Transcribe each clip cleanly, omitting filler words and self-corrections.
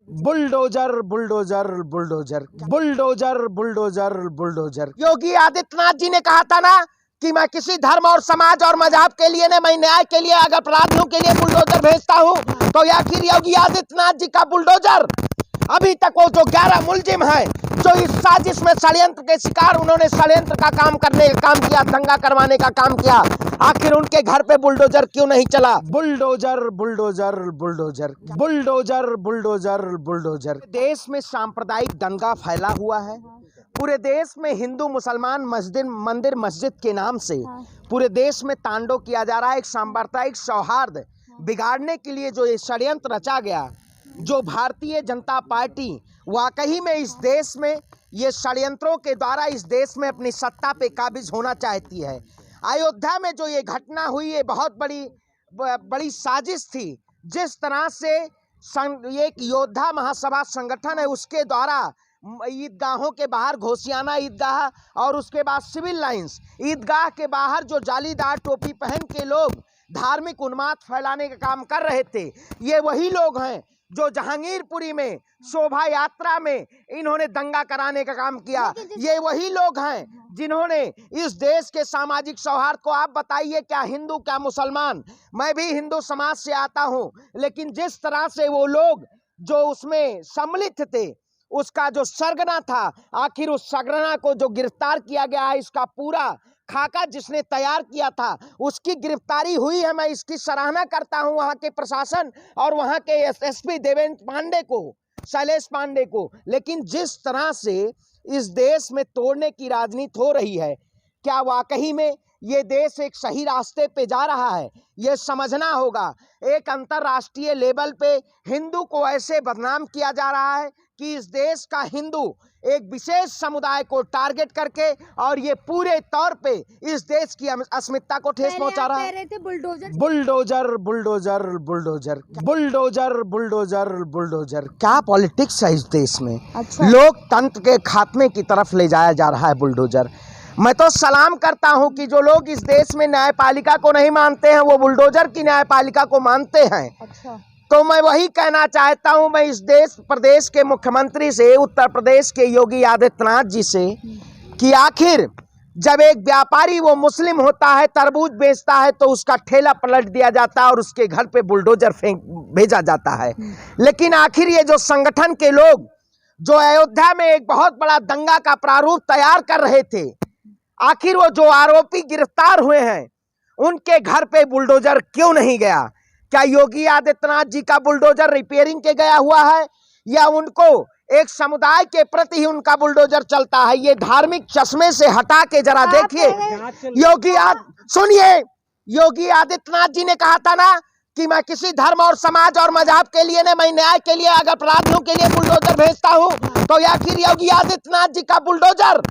Bulldozer bulldozer bulldozer bulldozer bulldozer bulldozer. Yogi Adityanath ji ने कहा था ना कि मैं किसी धर्म और समाज और मजहब के लिए नहीं, मैं न्याय के लिए, अगर अपराधियों के लिए बुलडोजर भेजता हूं तो आखिर योगी आदित्यनाथ जी का बुलडोजर अभी तक वो जो 11 मुलजिम हैं जो इस साजिश में षड्यंत्र के शिकार, उन्होंने षड्यंत्र का काम करने का काम किया, दंगा करवाने का काम किया, आखिर उनके घर पे बुलडोजर क्यों नहीं चला? Bulldozer bulldozer bulldozer bulldozer bulldozer bulldozer. देश में सांप्रदायिक दंगा फैला हुआ है। पूरे देश में हिंदू मुसलमान मंदिर मस्जिद के नाम से पूरे देश में तांडव किया जा रहा है। एक सांप्रदायिक सौहार्द बिगाड़ने के लिए जो ये षड्यंत्र रचा गया, जो भारतीय जनता पार्टी वाकई में इस देश में ये षड्यंत्रों के द्वारा इस देश में अपनी सत्ता पे काबिज होना चाहती है। अयोध्या में जो ये घटना हुई, ये बहुत बड़ी साजिश थी। जिस तरह से एक योद्धा महासभा संगठन है, उसके द्वारा ईदगाहों के बाहर, घोसियाना ईदगाह और उसके बाद सिविल लाइंस ईदगाह के बाहर जो जालीदार टोपी पहन के लोग धार्मिक उन्माद फैलाने का काम कर रहे थे, ये वही लोग हैं जो जहांगीरपुरी में शोभा यात्रा में इन्होंने दंगा कराने का काम किया। ये वही लोग हैं जिन्होंने इस देश के सामाजिक सौहार्द को, आप बताइए क्या हिंदू क्या मुसलमान, मैं भी हिंदू समाज से आता हूं, लेकिन जिस तरह से वो लोग जो उसमें सम्मिलित थे, उसका जो सरगना था, आखिर उस सरगना को जो गिरफ्तार किया गया है, इसका पूरा खाका जिसने तैयार किया था उसकी गिरफ्तारी हुई है। मैं इसकी सराहना करता हूं वहां के प्रशासन और वहां के एसएसपी देवेंद्र पांडे को, शैलेश पांडे को। लेकिन जिस तरह से इस देश में तोड़ने की राजनीति हो रही है, क्या वाकई में ये देश एक सही रास्ते पे जा रहा है? ये समझना होगा। एक अंतर्राष्ट्रीय लेवल पे हिंदू को ऐसे बदनाम किया जा रहा है कि इस देश का हिंदू एक विशेष समुदाय को टारगेट करके और ये पूरे तौर पे इस देश की अस्मिता को ठेस पहुंचा रहा है। Bulldozer bulldozer bulldozer bulldozer bulldozer bulldozer bulldozer. क्या पॉलिटिक्स है इस देश में? अच्छा। लोकतंत्र के खात्मे की तरफ ले जाया जा रहा है बुलडोजर। मैं तो सलाम करता हूं कि जो लोग इस देश में न्यायपालिका को नहीं मानते हैं, वो बुलडोजर की न्यायपालिका को मानते हैं। अच्छा। तो मैं वही कहना चाहता हूं, मैं इस प्रदेश के मुख्यमंत्री से, उत्तर प्रदेश के योगी आदित्यनाथ जी से, कि आखिर जब एक व्यापारी वो मुस्लिम होता है, तरबूज बेचता है, तो उसका ठेला पलट दिया जाता है और उसके घर पे बुलडोजर भेजा जाता है। लेकिन आखिर ये जो संगठन के लोग जो अयोध्या में एक बहुत बड़ा दंगा का प्रारूप तैयार कर रहे थे, आखिर वो जो आरोपी गिरफ्तार हुए हैं, उनके घर पे बुलडोजर क्यों नहीं गया? क्या योगी आदित्यनाथ जी का बुलडोजर रिपेयरिंग के गया हुआ है, या उनको एक समुदाय के प्रति ही उनका बुलडोजर चलता है? ये धार्मिक चश्मे से हटा के जरा देखिए। सुनिए, योगी आदित्यनाथ जी ने कहा था ना कि मैं किसी धर्म और समाज और मजहब के लिए नहीं, मैं न्याय के लिए, अगर अपराधियों के लिए बुलडोजर भेजता हूं तो आखिर योगी आदित्यनाथ जी का बुलडोजर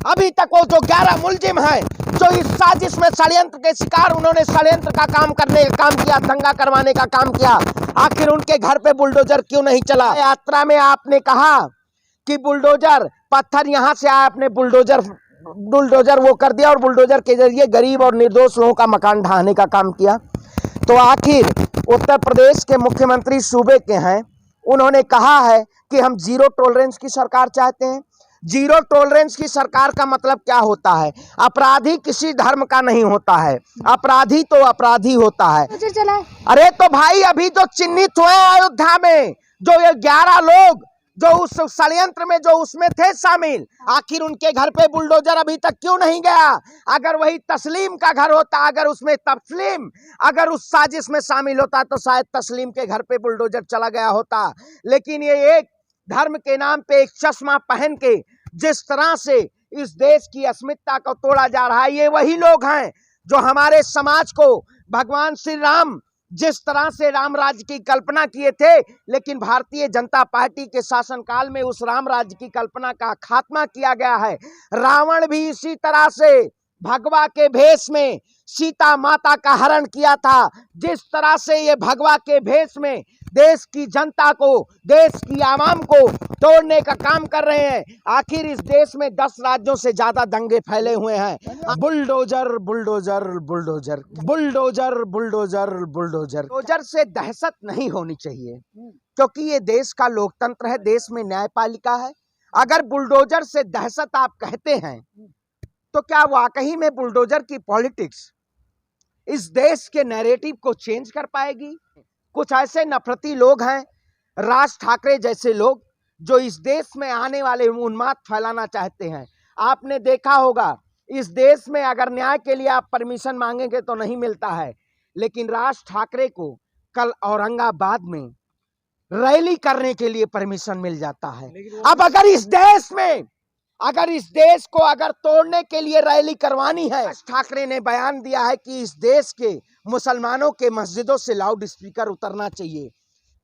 अभी तक वो जो 11 मुलजिम हैं जो इस साजिश में षड्यंत्र के शिकार, उन्होंने षड्यंत्र का काम करने का काम किया, दंगा करवाने का काम किया, आखिर उनके घर पे बुलडोजर क्यों नहीं चला? यात्रा में आपने कहा कि बुलडोजर पत्थर यहां से आया, आपने बुलडोजर वो कर दिया और बुलडोजर के जरिए गरीब और निर्दोष लोगों का मकान ढहाने का काम किया। तो आखिर उत्तर प्रदेश के मुख्यमंत्री सूबे के हैं, उन्होंने कहा है कि हम जीरो टॉलरेंस की सरकार चाहते हैं। जीरो टॉलरेंस की सरकार का मतलब क्या होता है? अपराधी किसी धर्म का नहीं होता है, अपराधी तो अपराधी होता है। अरे तो भाई, अभी जो चिन्हित हुए अयोध्या में जो ये 11 लोग जो उस षड्यंत्र में जो उसमें थे शामिल, आखिर उनके घर पे बुलडोजर अभी तक क्यों नहीं गया? अगर वही तस्लीम का घर होता, अगर उसमें तस्लीम अगर उस साजिश में शामिल होता तो शायद तस्लीम के घर पे बुलडोजर चला गया होता। लेकिन ये एक धर्म के नाम पे एक चश्मा पहन के जिस तरह से इस देश की अस्मिता को तोड़ा जा रहा है, ये वही लोग हैं जो हमारे समाज को भगवान श्री राम जिस तरह से राम राज्य की कल्पना किए थे, लेकिन भारतीय जनता पार्टी के शासनकाल में उस राम राज्य की कल्पना का खात्मा किया गया है। रावण भी इसी तरह से भगवा के भेष में सीता माता का हरण किया था, जिस तरह से ये भगवा के भेष में देश की जनता को, देश की आवाम को तोड़ने का काम कर रहे हैं। आखिर इस देश में 10 राज्यों से ज्यादा दंगे फैले हुए हैं। Bulldozer bulldozer bulldozer bulldozer bulldozer bulldozer bulldozer से दहशत नहीं होनी चाहिए, क्योंकि ये देश का लोकतंत्र है, देश में न्यायपालिका है। अगर बुलडोजर से दहशत आप कहते हैं तो क्या वाकई में बुलडोजर की पॉलिटिक्स इस देश के नैरेटिव को चेंज कर पाएगी? कुछ ऐसे नफरती लोग हैं, राज ठाकरे जैसे लोग, जो इस देश में आने वाले उन्माद फैलाना चाहते हैं। आपने देखा होगा इस देश में अगर न्याय के लिए आप परमिशन मांगेंगे तो नहीं मिलता है, लेकिन राज ठाकरे को कल औरंगाबाद में रैली करने के लिए परमिशन मिल जाता है। अब अगर इस देश में, अगर इस देश को अगर तोड़ने के लिए रैली करवानी है, ठाकरे ने बयान दिया है कि इस देश के मुसलमानों के मस्जिदों से लाउड स्पीकर उतरना चाहिए।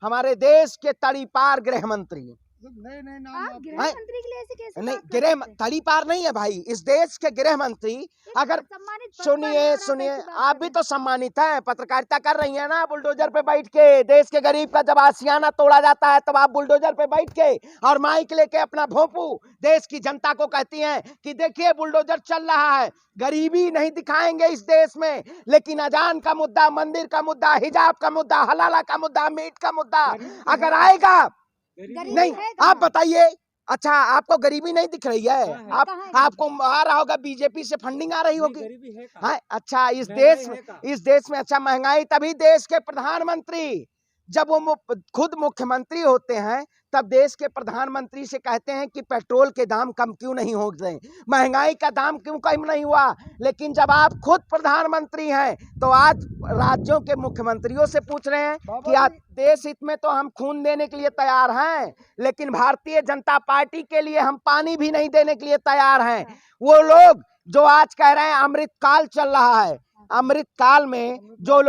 हमारे देश के तड़ीपार गृह मंत्री, गृह मंत्री के लिए ऐसे कैसे नहीं, बात करते हैं? तड़ीपार नहीं है भाई, इस देश के गृह मंत्री अगर सम्मानित पद पर सुनिए हैं, सुनिए, आप ऐसी बात आप कर भी रहे तो सम्मानित हैं, पत्रकारिता कर रही हैं ना बुलडोजर पे बैठ के। देश के गरीब का जब आशियाना तोड़ा जाता है तब आप बुलडोजर पे बैठ के और माइक लेके अपना भोंपू देश की जनता को कहती हैं कि देखिए बुलडोजर चल रहा है। गरीबी नहीं दिखाएंगे इस देश में, लेकिन अजान का मुद्दा, मंदिर का मुद्दा, हिजाब का मुद्दा, हलाला का मुद्दा, मीट का मुद्दा अगर आएगा, गरीबी नहीं है आप कहाँ? बताइए। अच्छा, आपको गरीबी नहीं दिख रही है? आप कहाँ है? आपको आ रहा होगा बीजेपी से फंडिंग आ रही होगी। गरीबी है कहाँ? हाँ, अच्छा महंगाई इस देश में अच्छा महंगाई, तभी देश के प्रधानमंत्री जब वो खुद मुख्यमंत्री होते हैं तब देश के प्रधानमंत्री से कहते हैं कि पेट्रोल के दाम कम क्यों नहीं हो गए, महंगाई का दाम क्यों कम नहीं हुआ। लेकिन जब आप खुद प्रधानमंत्री हैं तो आज राज्यों के मुख्यमंत्रियों से पूछ रहे हैं कि आप देश हित में तो हम खून देने के लिए तैयार हैं, लेकिन भारतीय जनता पार्टी के लिए हम पानी भी नहीं देने के लिए तैयार हैं। वो लोग जो आज कह रहे हैं अमृत काल चल रहा है, अमृत काल में जो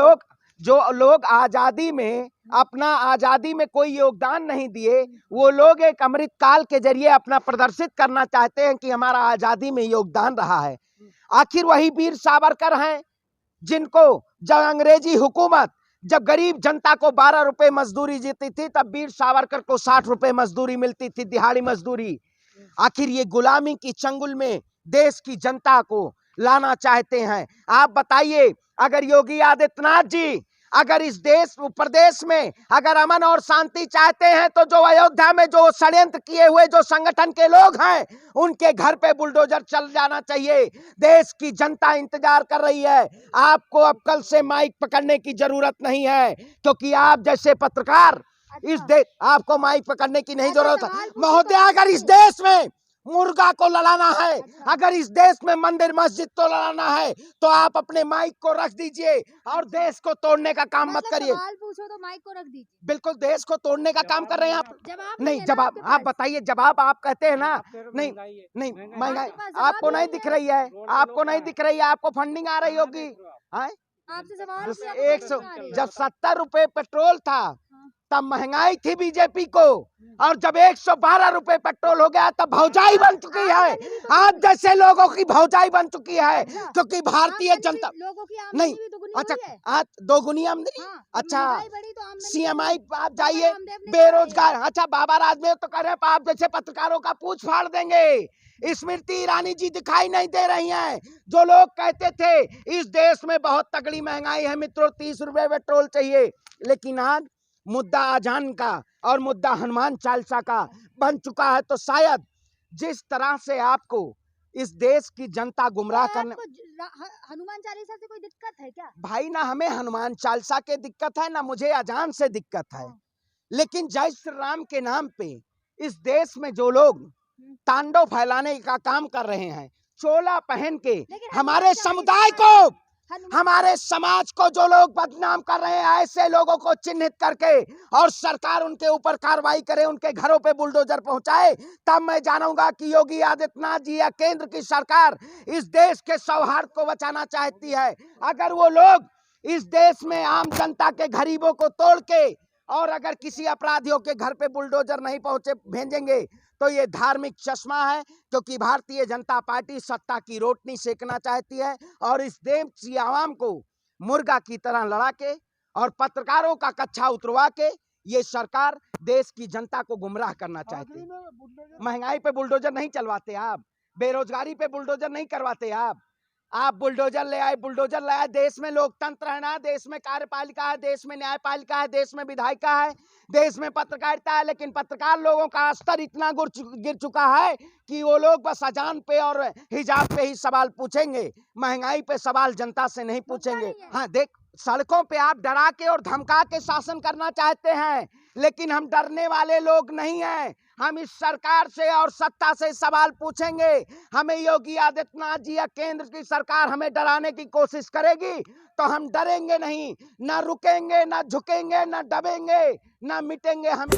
लोग आजादी में अपना आजादी में कोई योगदान नहीं दिए, वो लोग एक अमृत काल के जरिए अपना प्रदर्शित करना चाहते हैं कि हमारा आजादी में योगदान रहा है। आखिर वही वीर सावरकर हैं जिनको जब अंग्रेजी हुकूमत, जब गरीब जनता को 12 रुपए मजदूरी देती थी, तब वीर सावरकर को 60 रुपए मजदूरी मिलती थी, दिहाड़ी मजदूरी। आखिर ये गुलामी की चंगुल में देश की जनता को लाना चाहते हैं। आप बताइए, अगर योगी आदित्यनाथ जी अगर इस देश प्रदेश में अगर अमन और शांति चाहते हैं तो जो अयोध्या में जो षड्यंत्र किए हुए जो संगठन के लोग हैं उनके घर पे बुलडोजर चल जाना चाहिए। देश की जनता इंतजार कर रही है। आपको अब कल से माइक पकड़ने की जरूरत नहीं है, क्योंकि आप जैसे पत्रकार इस देश, आपको माइक पकड़ने की नहीं जरूरत है महोदय। अगर इस देश में मुर्गा को लड़ाना है, अगर इस देश में मंदिर मस्जिद को लड़ाना है, तो आप अपने माइक को रख दीजिए और देश को तोड़ने का काम मत करिए। सवाल पूछो तो माइक को रख दीजिए। बिल्कुल देश को तोड़ने का काम कर रहे हैं आप। जवाब नहीं, है ना जवाब आपके आप पास? बताइए, जवाब आप कहते हैं ना, नहीं नहीं आपके महंगाई पास जवाब आपको ही नहीं नहीं दिख है। रही है, आपको नहीं दिख रही है, आपको फंडिंग आ रही होगी। हाँ, आपसे सवाल जिस किया, आपको 100 समझ आ रही है। जब 70 रुपए पेट्रोल था तब महंगाई थी बीजेपी को, और जब 112 रुपए पेट्रोल हो गया तब भौजाई बन चुकी है। आप जैसे लोगों की भौजाई बन चुकी है, क्योंकि भारतीय जनता लोगों की नहीं, आमदनी भी दुगनी अच्छा हुई है। आज दोगुनी आमदनी। हाँ, अच्छा, महंगाई बढ़ी तो आमदनी सीएमआई बढ़ी। आप जाइए, रामदेव ने बेरोजगार, अच्छा बाबा राजदेव तो कह रहे हैं आप जैसे पत्रकारों का पूछ फाड़ देंगे। स्मृति ईरानी जी दिखाई नहीं दे रही हैं, जो लोग कहते थे इस देश में बहुत तगड़ी महंगाई है मित्रों, 30 रुपए पेट्रोल चाहिए, लेकिन आज मुद्दा अजान का और मुद्दा हनुमान चालीसा का बन चुका है। तो शायद जिस तरह से आपको इस देश की जनता गुमराह तो करने, आपको हनुमान चालीसा से कोई दिक्कत है क्या? भाई ना हमें हनुमान चालीसा के दिक्कत है ना मुझे अजान से दिक्कत है, लेकिन जय श्री राम के नाम पे इस देश में जो लोग तांडव फैलाने का काम कर रहे हैं, चोला पहन के लेकिन हमारे हनुमान समुदाय चालीसा को, हमारे समाज को जो लोग बदनाम कर रहे हैं, ऐसे लोगों को चिन्हित करके और सरकार उनके ऊपर कार्रवाई करे, उनके घरों पे बुलडोजर पहुंचाए, तब मैं जानूंगा कि योगी आदित्यनाथ जी या केंद्र की सरकार इस देश के सौहार्द को बचाना चाहती है। अगर वो लोग इस देश में आम जनता के गरीबों को तोड़ के और अगर किसी अपराधियों के घर पे बुलडोजर नहीं पहुंचे भेजेंगे तो ये धार्मिक चश्मा है, क्योंकि भारतीय जनता पार्टी सत्ता की रोटनी सेकना चाहती है और इस देश की आवाम को मुर्गा की तरह लड़ा के और पत्रकारों का कच्छा उतरवा के ये सरकार देश की जनता को गुमराह करना चाहती है। महंगाई पे बुलडोजर नहीं चलवाते आप, बेरोजगारी पे बुलडोजर नहीं करवाते आप बुलडोजर ले आए, बुलडोजर लाया। देश में लोकतंत्र है ना, देश में कार्यपालिका है, देश में न्यायपालिका है, देश में विधायिका है, देश में पत्रकारिता है, लेकिन पत्रकार लोगों का स्तर इतना गिर चुका है कि वो लोग बस अजान पे और हिजाब पे ही सवाल पूछेंगे, महंगाई पे सवाल जनता से नहीं पूछेंगे। हाँ देख, सड़कों पे आप डरा के और धमका के शासन करना चाहते हैं, लेकिन हम डरने वाले लोग नहीं हैं। हम इस सरकार से और सत्ता से सवाल पूछेंगे। हमें योगी आदित्यनाथ जी या केंद्र की सरकार हमें डराने की कोशिश करेगी तो हम डरेंगे नहीं, ना रुकेंगे, ना झुकेंगे, ना दबेंगे, ना मिटेंगे हम।